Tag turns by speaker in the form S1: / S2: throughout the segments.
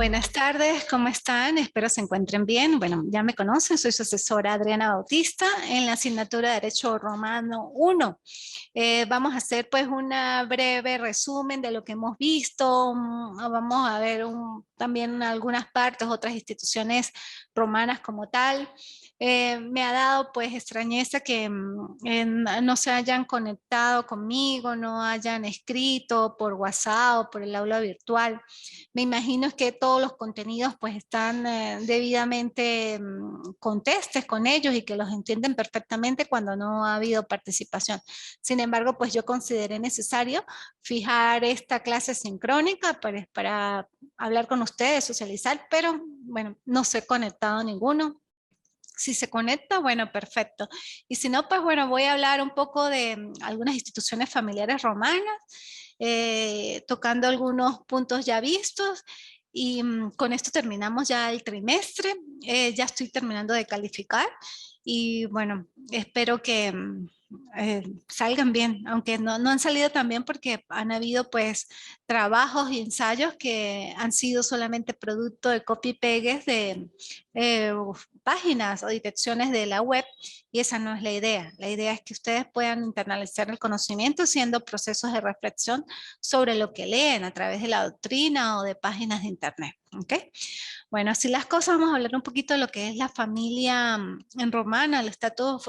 S1: Buenas tardes, ¿cómo están? Espero se encuentren bien. Bueno, ya me conocen, soy su asesora Adriana Bautista en la asignatura de Derecho Romano 1. Vamos a hacer pues una breve resumen de lo que hemos visto. Vamos a ver también algunas partes, otras instituciones romanas como tal. Me ha dado pues extrañeza que no se hayan conectado conmigo, no hayan escrito por WhatsApp o por el aula virtual. Me imagino que todos los contenidos pues están debidamente contestes con ellos y que los entienden perfectamente cuando no ha habido participación. Sin embargo, pues yo consideré necesario fijar esta clase sincrónica para hablar con ustedes, socializar, pero bueno, no se ha conectado ninguno. Si se conecta, bueno, perfecto. Y si no, pues bueno, voy a hablar un poco de algunas instituciones familiares romanas, tocando algunos puntos ya vistos. Y con esto terminamos ya el trimestre. Ya estoy terminando de calificar. Y bueno, espero que salgan bien, aunque no han salido tan bien porque han habido pues trabajos y ensayos que han sido solamente producto de copy-pegues de páginas o direcciones de la web, y esa no es la idea. La idea es que ustedes puedan internalizar el conocimiento haciendo procesos de reflexión sobre lo que leen a través de la doctrina o de páginas de internet. ¿Ok? Bueno, así las cosas, vamos a hablar un poquito de lo que es la familia en romana, el estatuto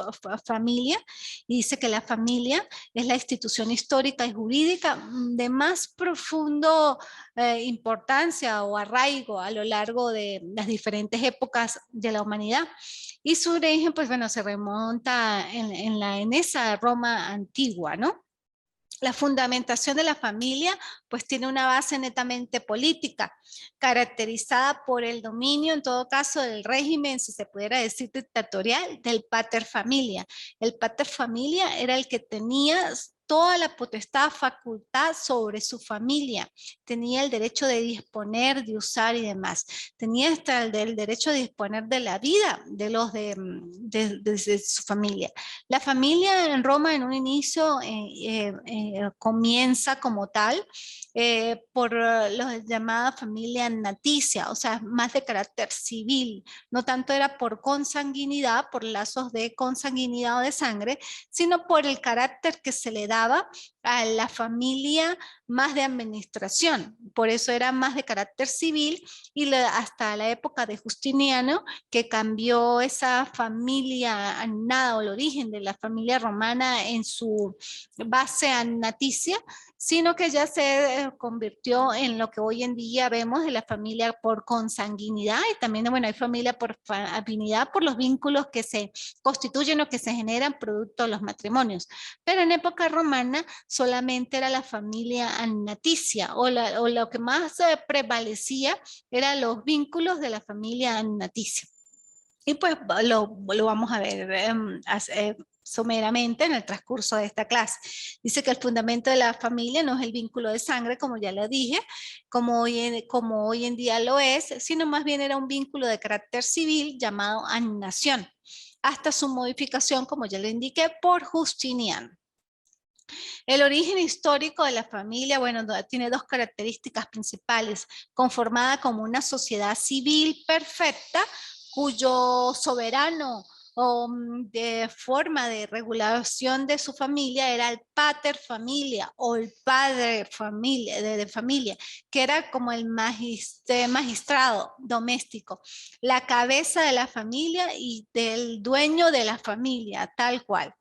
S1: familia, y dice que la familia es la institución histórica y jurídica de más profundo importancia o arraigo a lo largo de las diferentes épocas de la humanidad. Y su origen, pues bueno, se remonta en esa Roma antigua, ¿no? La fundamentación de la familia pues tiene una base netamente política, caracterizada por el dominio, en todo caso, del régimen, si se pudiera decir dictatorial, del pater familia. El pater familia era el que tenía toda la potestad, facultad sobre su familia, tenía el derecho de disponer, de usar y demás, tenía hasta el derecho de disponer de la vida de los de su familia. La familia en Roma en un inicio comienza como tal por la llamada familia naticia, o sea, más de carácter civil, no tanto era por consanguinidad, por lazos de consanguinidad o de sangre, sino por el carácter que se le daba a la familia más de administración, por eso era más de carácter civil, y hasta la época de Justiniano, que cambió esa familia annada o el origen de la familia romana en su base annaticia, sino que ya se convirtió en lo que hoy en día vemos de la familia por consanguinidad, y también, bueno, hay familia por afinidad por los vínculos que se constituyen o que se generan producto de los matrimonios. Pero en época romana solamente era la familia annaticia, o lo que más prevalecía eran los vínculos de la familia annaticia. Y pues lo vamos a ver someramente en el transcurso de esta clase. Dice que el fundamento de la familia no es el vínculo de sangre, como ya le dije, como hoy en día lo es, sino más bien era un vínculo de carácter civil llamado annación, hasta su modificación, como ya le indiqué, por Justiniano. El origen histórico de la familia, bueno, tiene dos características principales: conformada como una sociedad civil perfecta, cuyo soberano o de forma de regulación de su familia era el pater familia o el padre familia, de familia, que era como el magistrado doméstico, la cabeza de la familia y del dueño de la familia, tal cual.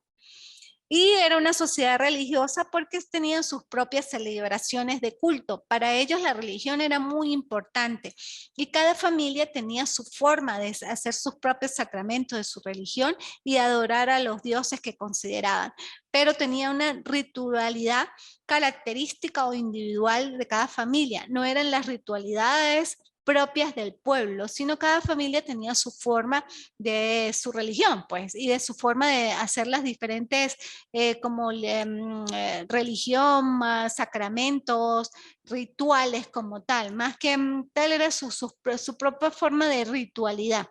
S1: Y era una sociedad religiosa porque tenían sus propias celebraciones de culto. Para ellos la religión era muy importante y cada familia tenía su forma de hacer sus propios sacramentos de su religión y adorar a los dioses que consideraban. Pero tenía una ritualidad característica o individual de cada familia. No eran las ritualidades propias del pueblo, sino cada familia tenía su forma de su religión, pues, y de su forma de hacer las diferentes como religión, sacramentos, rituales como tal, más que tal era su propia forma de ritualidad.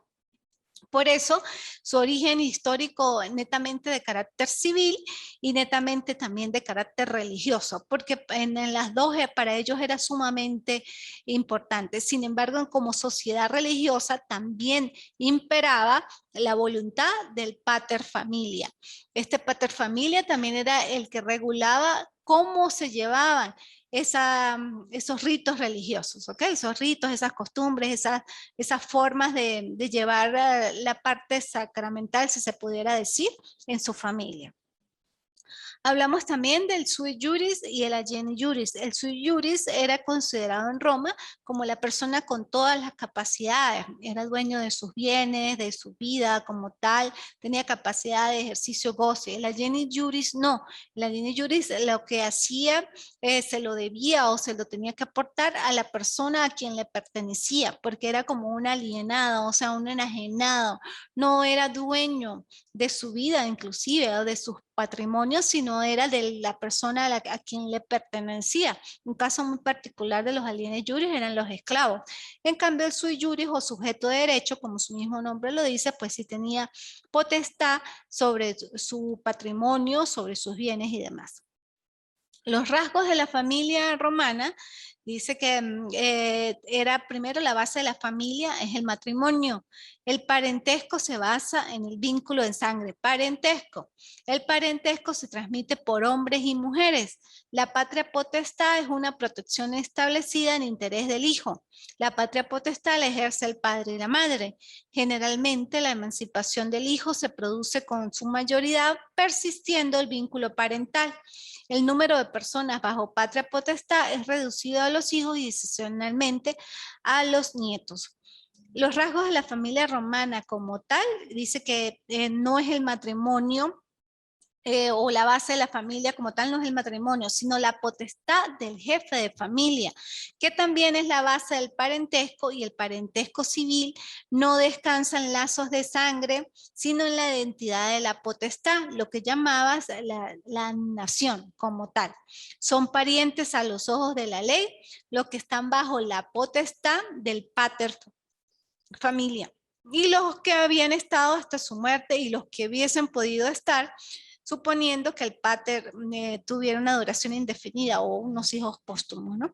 S1: Por eso, su origen histórico netamente de carácter civil y netamente también de carácter religioso, porque en las dos para ellos era sumamente importante. Sin embargo, como sociedad religiosa también imperaba la voluntad del pater familia. Este pater familia también era el que regulaba cómo se llevaban esos ritos religiosos, ¿ok? Esos ritos, esas costumbres, esas formas de llevar la parte sacramental, si se pudiera decir, en su familia. Hablamos también del sui juris y el ageni juris. El sui juris era considerado en Roma como la persona con todas las capacidades. Era dueño de sus bienes, de su vida como tal, tenía capacidad de ejercicio goce. El ageni juris no. El ageni juris lo que hacía se lo debía o se lo tenía que aportar a la persona a quien le pertenecía, porque era como un alienado, o sea, un enajenado. No era dueño de su vida inclusive o de sus patrimonios, sino era de la persona a quien le pertenecía. Un caso muy particular de los alienes juris eran los esclavos. En cambio, el sui juris o sujeto de derecho, como su mismo nombre lo dice, pues sí tenía potestad sobre su patrimonio, sobre sus bienes y demás. Los rasgos de la familia romana, dice que era primero la base de la familia, es el matrimonio. El parentesco se basa en el vínculo de sangre. Parentesco. El parentesco se transmite por hombres y mujeres. La patria potestad es una protección establecida en interés del hijo. La patria potestad la ejerce el padre y la madre. Generalmente la emancipación del hijo se produce con su mayoría persistiendo el vínculo parental. El número de personas bajo patria potestad es reducido a los hijos y excepcionalmente a los nietos. Los rasgos de la familia romana como tal, dice que no es el matrimonio o la base de la familia como tal, no es el matrimonio, sino la potestad del jefe de familia, que también es la base del parentesco, y el parentesco civil no descansa en lazos de sangre, sino en la identidad de la potestad, lo que llamabas la nación como tal. Son parientes a los ojos de la ley, los que están bajo la potestad del pater familia. Y los que habían estado hasta su muerte y los que hubiesen podido estar, suponiendo que el pater tuviera una duración indefinida o unos hijos póstumos, ¿no?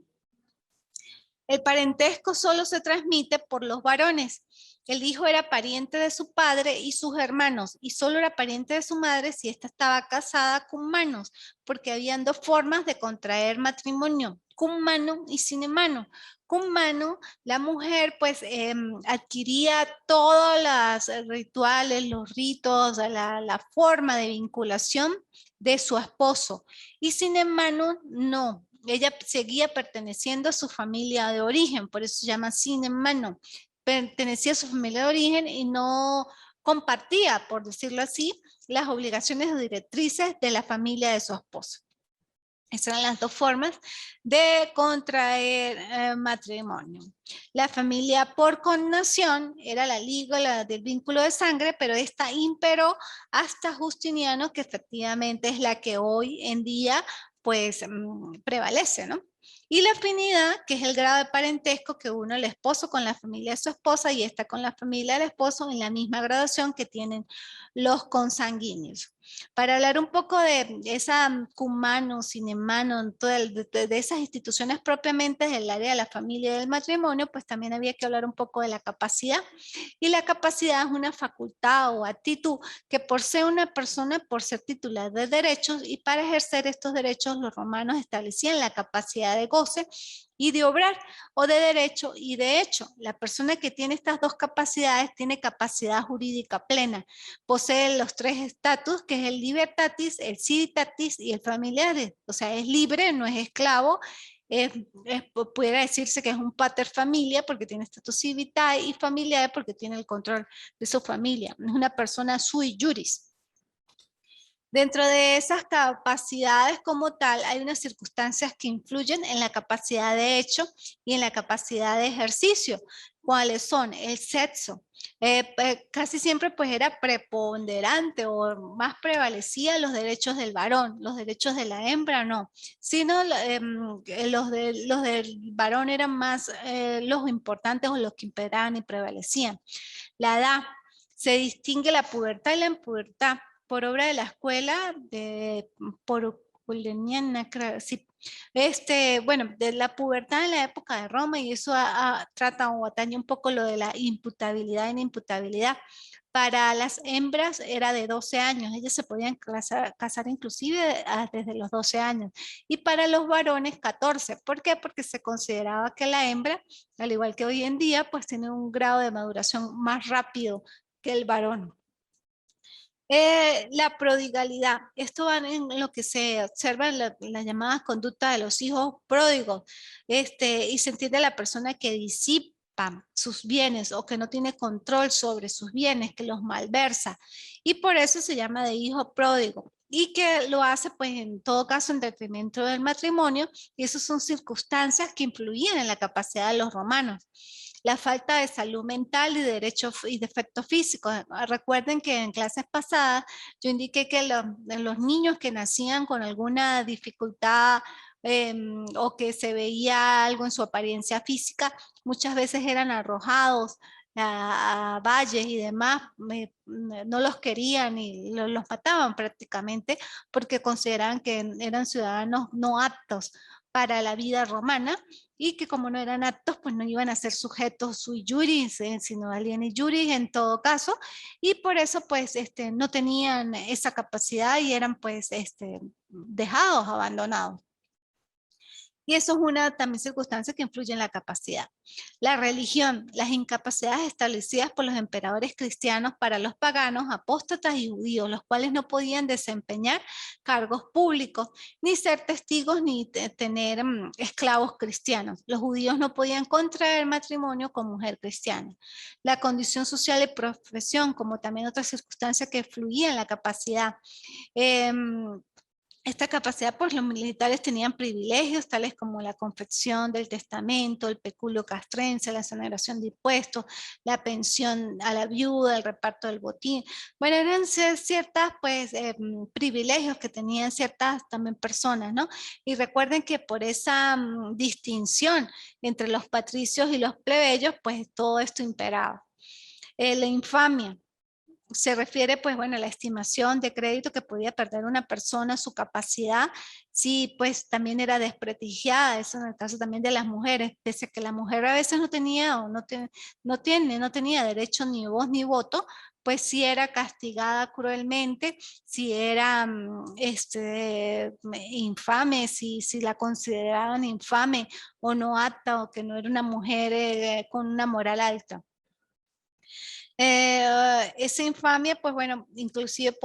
S1: El parentesco solo se transmite por los varones. El hijo era pariente de su padre y sus hermanos, y solo era pariente de su madre si ésta estaba casada con manos, porque habían dos formas de contraer matrimonio, con mano y sin mano. Con mano, la mujer pues adquiría todos los rituales, los ritos, la forma de vinculación de su esposo, y sin mano no. Ella seguía perteneciendo a su familia de origen, por eso se llama sin hermano. Pertenecía a su familia de origen y no compartía, por decirlo así, las obligaciones o directrices de la familia de su esposo. Esas eran las dos formas de contraer matrimonio. La familia por connación era la liga del vínculo de sangre, pero esta imperó hasta Justiniano, que efectivamente es la que hoy en día pues prevalece, ¿no? Y la afinidad, que es el grado de parentesco que une el esposo con la familia de su esposa y esta con la familia del esposo en la misma graduación que tienen los consanguíneos. Para hablar un poco de esa cumano, cinemano, de esas instituciones propiamente del área de la familia y del matrimonio, pues también había que hablar un poco de la capacidad. Y la capacidad es una facultad o actitud que por ser una persona, por ser titular de derechos, y para ejercer estos derechos los romanos establecían la capacidad de goce y de obrar, o de derecho y de hecho. La persona que tiene estas dos capacidades tiene capacidad jurídica plena. Posee los tres estatus, que es el libertatis, el civitatis y el familiaris. O sea, es libre, no es esclavo. Pudiera decirse que es un pater familia porque tiene estatus civitae y familiar porque tiene el control de su familia. Es una persona sui juris. Dentro de esas capacidades como tal, hay unas circunstancias que influyen en la capacidad de hecho y en la capacidad de ejercicio. ¿Cuáles son? El sexo. Casi siempre pues era preponderante o más prevalecía los derechos del varón, los derechos de la hembra no, sino los del varón eran más los importantes o los que imperaban y prevalecían. La edad. Se distingue la pubertad y la impubertad por obra de la escuela por Poliniana, creo, sí. Bueno, de la pubertad en la época de Roma, y eso trata o atañe un poco lo de la imputabilidad e inimputabilidad. Para las hembras era de 12 años, ellas se podían casar inclusive desde los 12 años. Y para los varones 14. ¿Por qué? Porque se consideraba que la hembra, al igual que hoy en día, pues tiene un grado de maduración más rápido que el varón. La prodigalidad, esto va en lo que se observa en la llamada conducta de los hijos pródigos, y se entiende la persona que disipa sus bienes o que no tiene control sobre sus bienes, que los malversa, y por eso se llama de hijo pródigo, y que lo hace pues en todo caso en detrimento del matrimonio, y esas son circunstancias que influían en la capacidad de los romanos. La falta de salud mental y derechos y defectos físicos. Recuerden que en clases pasadas yo indiqué que los niños que nacían con alguna dificultad o que se veía algo en su apariencia física, muchas veces eran arrojados a valles y demás, no los querían y los mataban prácticamente porque consideraban que eran ciudadanos no aptos para la vida romana, y que como no eran aptos, pues no iban a ser sujetos sui juris, sino alieni juris en todo caso, y por eso pues no tenían esa capacidad y eran pues dejados, abandonados. Y eso es una también circunstancia que influye en la capacidad. La religión, las incapacidades establecidas por los emperadores cristianos para los paganos, apóstatas y judíos, los cuales no podían desempeñar cargos públicos, ni ser testigos, ni tener esclavos cristianos. Los judíos no podían contraer matrimonio con mujer cristiana. La condición social y profesión, como también otra circunstancia que influía en la capacidad. Esta capacidad, pues los militares tenían privilegios tales como la confección del testamento, el peculio castrense, la exoneración de impuestos, la pensión a la viuda, el reparto del botín. Bueno, eran ciertas pues privilegios que tenían ciertas también personas, ¿no? Y recuerden que por esa distinción entre los patricios y los plebeyos, pues todo esto imperaba. La infamia se refiere, pues bueno, a la estimación de crédito que podía perder una persona, su capacidad, si pues también era desprestigiada, eso en el caso también de las mujeres, pese a que la mujer a veces no tenía o no tenía derecho ni voz ni voto, pues si era castigada cruelmente, si era infame, si la consideraban infame o no apta o que no era una mujer con una moral alta. Esa infamia, pues bueno, inclusive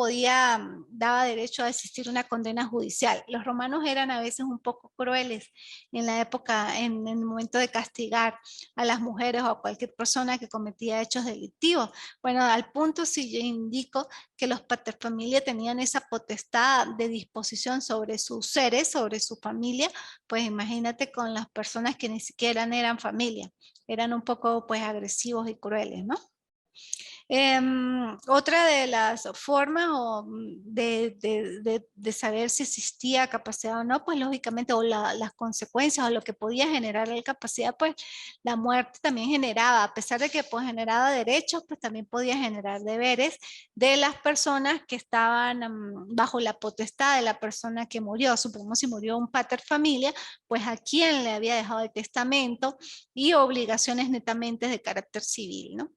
S1: daba derecho a existir una condena judicial. Los romanos eran a veces un poco crueles en la época, en el momento de castigar a las mujeres o a cualquier persona que cometía hechos delictivos. Bueno, al punto si yo indico que los paterfamilias tenían esa potestad de disposición sobre sus seres, sobre su familia, pues imagínate con las personas que ni siquiera eran familia, eran un poco pues agresivos y crueles, ¿no? Otra de las formas de saber si existía capacidad o no, pues lógicamente, o las consecuencias o lo que podía generar la capacidad, pues la muerte también generaba, a pesar de que pues generaba derechos, pues también podía generar deberes de las personas que estaban bajo la potestad de la persona que murió. Supongamos si murió un pater familia, pues a quién le había dejado el testamento y obligaciones netamente de carácter civil, ¿no?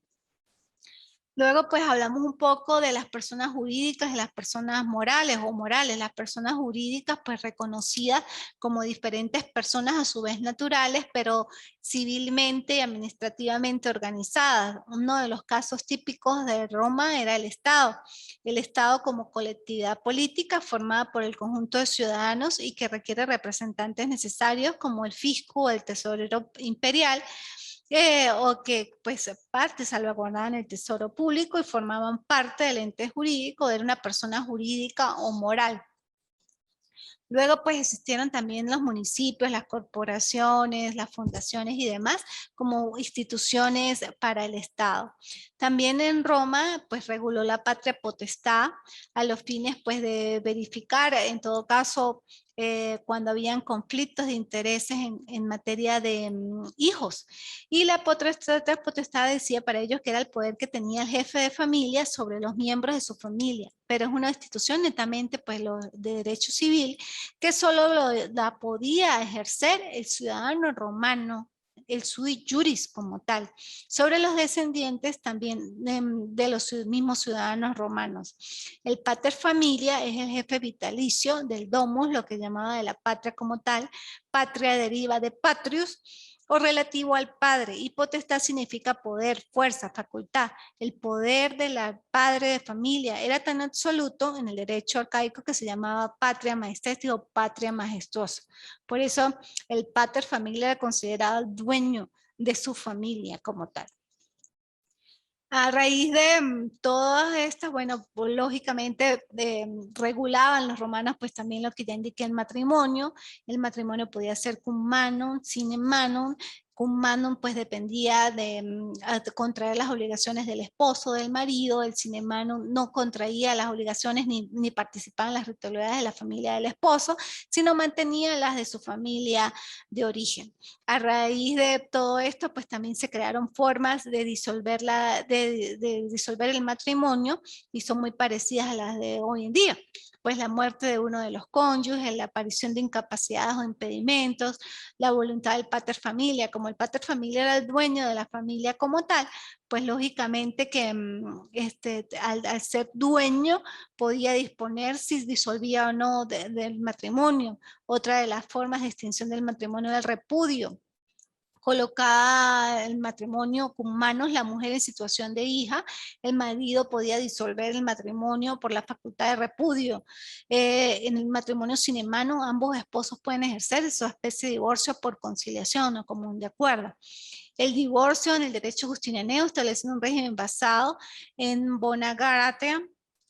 S1: Luego pues hablamos un poco de las personas jurídicas y las personas morales o morales. Las personas jurídicas pues reconocidas como diferentes personas a su vez naturales, pero civilmente y administrativamente organizadas. Uno de los casos típicos de Roma era el Estado. El Estado como colectividad política formada por el conjunto de ciudadanos y que requiere representantes necesarios como el fisco o el tesorero imperial, o que pues parte salvaguardaban el tesoro público y formaban parte del ente jurídico de una persona jurídica o moral. Luego pues existieron también los municipios, las corporaciones, las fundaciones y demás como instituciones para el Estado. También en Roma pues reguló la patria potestad a los fines pues de verificar en todo caso cuando habían conflictos de intereses en materia de hijos. Y la potestad decía para ellos que era el poder que tenía el jefe de familia sobre los miembros de su familia, pero es una institución netamente pues, de derecho civil que solo la podía ejercer el ciudadano romano, el sui juris como tal, sobre los descendientes también de los mismos ciudadanos romanos. El pater familia es el jefe vitalicio del domus, lo que llamaba de la patria como tal. Patria deriva de patrius, o relativo al padre, y potestad significa poder, fuerza, facultad. El poder del padre de familia era tan absoluto en el derecho arcaico que se llamaba patria majestática o patria majestuosa. Por eso el pater familia era considerado el dueño de su familia como tal. A raíz de todas estas, bueno, pues, lógicamente regulaban los romanos pues también lo que ya indiqué el matrimonio podía ser cum manum, sine manum. Cum manum pues dependía de contraer las obligaciones del esposo, del marido. El sine manum no contraía las obligaciones ni participaba en las ritualidades de la familia del esposo, sino mantenía las de su familia de origen. A raíz de todo esto, pues también se crearon formas de disolver, de disolver el matrimonio, y son muy parecidas a las de hoy en día. Pues la muerte de uno de los cónyuges, la aparición de incapacidades o impedimentos, la voluntad del pater familia. Como el pater familia era el dueño de la familia como tal, pues lógicamente que al ser dueño podía disponer si disolvía o no del matrimonio. Otra de las formas de extinción del matrimonio era el repudio. Colocada el matrimonio con manos la mujer en situación de hija, el marido podía disolver el matrimonio por la facultad de repudio. En el matrimonio sin mano, ambos esposos pueden ejercer esa especie de divorcio por conciliación o común de acuerdo. El divorcio en el derecho justinianeo establece un régimen basado en bona gratia,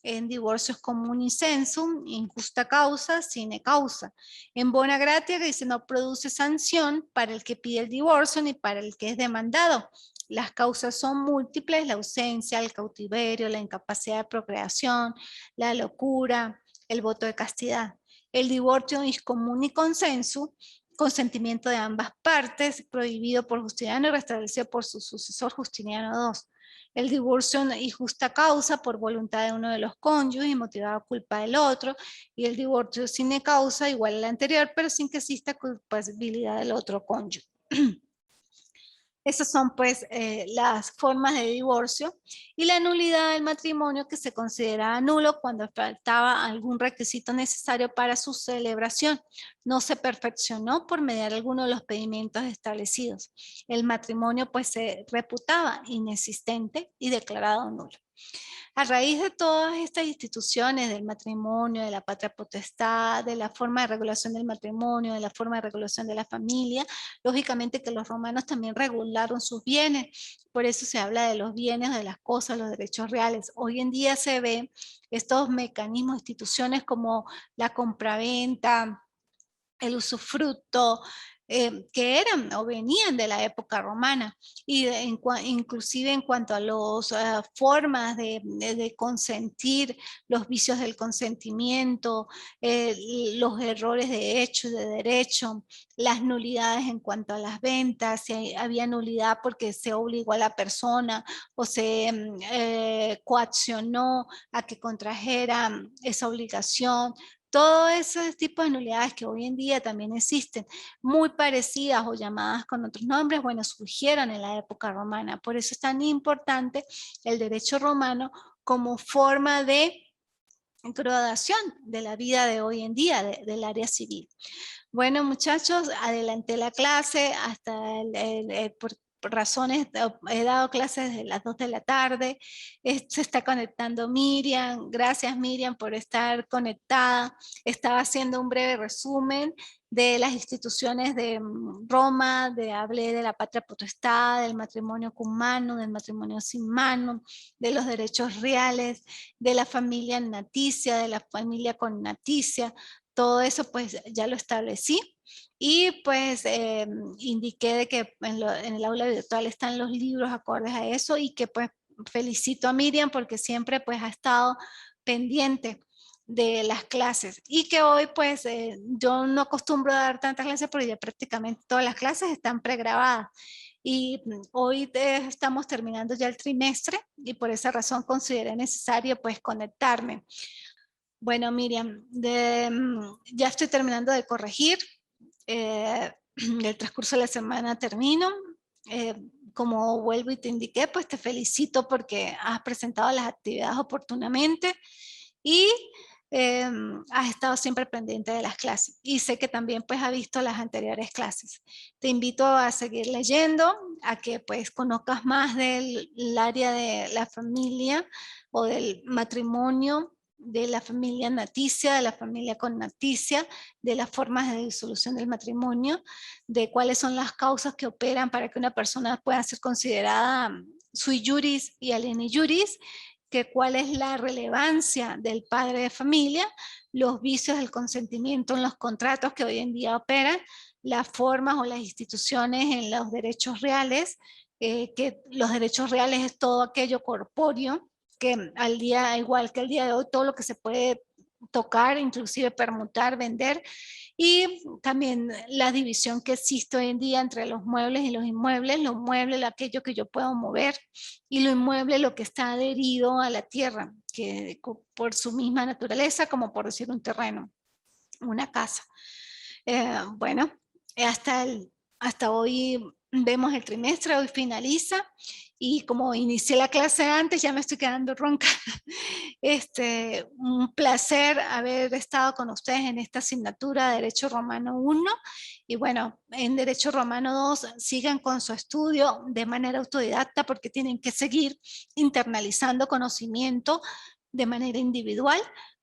S1: en divorcios comuni censum, injusta causa, sine causa. En bona gratia, que dice no produce sanción para el que pide el divorcio ni para el que es demandado. Las causas son múltiples: la ausencia, el cautiverio, la incapacidad de procreación, la locura, el voto de castidad. El divorcio es comuni consensu, consentimiento de ambas partes, prohibido por Justiniano y restablecido por su sucesor Justiniano II. El divorcio y justa causa por voluntad de uno de los cónyuges y motivada culpa del otro, y el divorcio sin causa igual al anterior, pero sin que exista culpabilidad del otro cónyuge. Esas son pues las formas de divorcio, y la nulidad del matrimonio, que se considera nulo cuando faltaba algún requisito necesario para su celebración. No se perfeccionó por mediar alguno de los pedimentos establecidos. El matrimonio pues se reputaba inexistente y declarado nulo. A raíz de todas estas instituciones del matrimonio, de la patria potestad, de la forma de regulación del matrimonio, de la forma de regulación de la familia, lógicamente que los romanos también regularon sus bienes. Por eso se habla de los bienes, de las cosas, los derechos reales. Hoy en día se ve estos mecanismos, instituciones como la compraventa, el usufructo, que eran o venían de la época romana, y inclusive en cuanto a las formas de consentir, los vicios del consentimiento, los errores de hecho y de derecho, las nulidades en cuanto a las ventas, si había nulidad porque se obligó a la persona o se coaccionó a que contrajera esa obligación. Todo ese tipo de nulidades que hoy en día también existen, muy parecidas o llamadas con otros nombres, bueno, surgieron en la época romana. Por eso es tan importante el derecho romano como forma de gradación de la vida de hoy en día, del área civil. Bueno, muchachos, adelanté la clase hasta por razones, he dado clases desde las 2 de la tarde, se está conectando Miriam. Gracias, Miriam, por estar conectada. Estaba haciendo un breve resumen de las instituciones de Roma, hablé de la patria potestad, del matrimonio con mano, del matrimonio sin mano, de los derechos reales, de la familia naticia, de la familia con naticia. Todo eso pues ya lo establecí, y pues indiqué de que en el aula virtual están los libros acordes a eso, y que pues felicito a Miriam porque siempre pues ha estado pendiente de las clases y que hoy pues yo no acostumbro a dar tantas clases porque ya prácticamente todas las clases están pregrabadas y hoy estamos terminando ya el trimestre y por esa razón consideré necesario pues conectarme. Bueno, Miriam, ya estoy terminando de corregir. El transcurso de la semana termino. Eh, como vuelvo y te indiqué, pues te felicito porque has presentado las actividades oportunamente y eh, has estado siempre pendiente de las clases. Y sé que también pues has visto las anteriores clases. Te invito a seguir leyendo, a que pues conozcas más del área de la familia o del matrimonio, de la familia naticia, de la familia con naticia, de las formas de disolución del matrimonio, de cuáles son las causas que operan para que una persona pueda ser considerada sui juris y alieni juris, que cuál es la relevancia del padre de familia, los vicios del consentimiento en los contratos que hoy en día operan, las formas o las instituciones en los derechos reales, que los derechos reales es todo aquello corpóreo, que al día, igual que el día de hoy, todo lo que se puede tocar, inclusive permutar, vender, y también la división que existe hoy en día entre los muebles y los muebles, aquello que yo puedo mover, y lo inmueble, lo que está adherido a la tierra, que por su misma naturaleza, como por decir un terreno, una casa. Bueno, hasta, hasta hoy vemos el trimestre, hoy finaliza y como inicié la clase antes, ya me estoy quedando ronca. Un placer haber estado con ustedes en esta asignatura de Derecho Romano 1 y bueno, en Derecho Romano 2 sigan con su estudio de manera autodidacta porque tienen que seguir internalizando conocimiento de manera individual,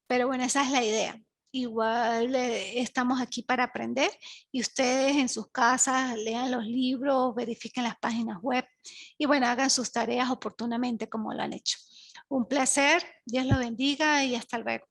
S1: pero bueno, esa es la idea. Igual estamos aquí para aprender y ustedes en sus casas lean los libros, verifiquen las páginas web y bueno, hagan sus tareas oportunamente como lo han hecho. Un placer, Dios lo bendiga y hasta luego.